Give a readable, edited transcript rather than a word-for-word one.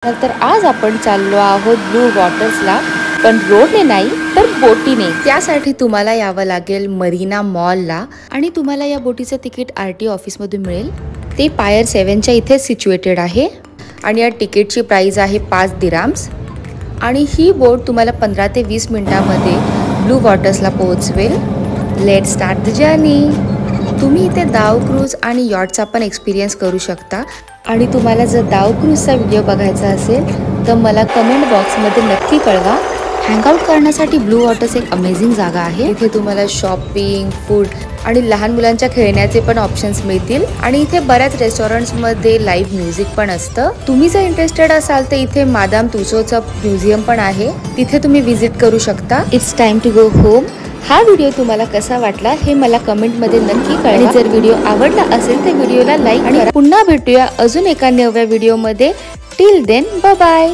तर आज आपण चाललो आहोत ब्लू वॉटर्सला, पण रोडने नाही तर बोटीने। त्यासाठी तुम्हाला यावं लागेल मरीना मॉलला आणि तुम्हाला या बोटीचं तिकीट RT ऑफिसमधून मिळेल। ते पायर 7च्या इथे सिच्युएटेड आहे आणि या तिकीटची प्राइस आहे 5 दिराम्स आणि ही बोट तुम्हाला 15 ते 20 मिनिटांमध्ये ब्लू वॉटर्सला पोहोचवेल। Let's start the journey. तुम्ही इथे दाव क्रूज आणि यॉटचा पण एक्सपिरियन्स करू शकता आणि तुम्हाला जर दाव क्रूजचा व्हिडिओ बघायचा असेल तर मला कमेंट बॉक्समध्ये नक्की कळवा। हँगआउट करण्यासाठी ब्लू वॉटर्स एक अमेझिंग जागा आहे। इथे तुम्हाला शॉपिंग, फूड आणि लहान मुलांच्या खेळण्याचे पण ऑप्शन्स मिळतील आणि इथे बऱ्याच रेस्टॉरंट्समध्ये लाईव्ह म्युझिक पण असतं। तुम्ही जर इंटरेस्टेड असाल तर इथे मादाम तुसोचं म्युझियम पण आहे, तिथे तुम्ही व्हिजिट करू शकता। It's time to go home. हा व्हिडिओ तुम्हाला कसा वाटला हे मला कमेंटमध्ये नक्की कळवा आणि जर व्हिडिओ आवडला असेल तर व्हिडिओला लाईक करा। पुन्हा भेटूया अजून एका नव्या व्हिडिओमध्ये। Till then bye bye.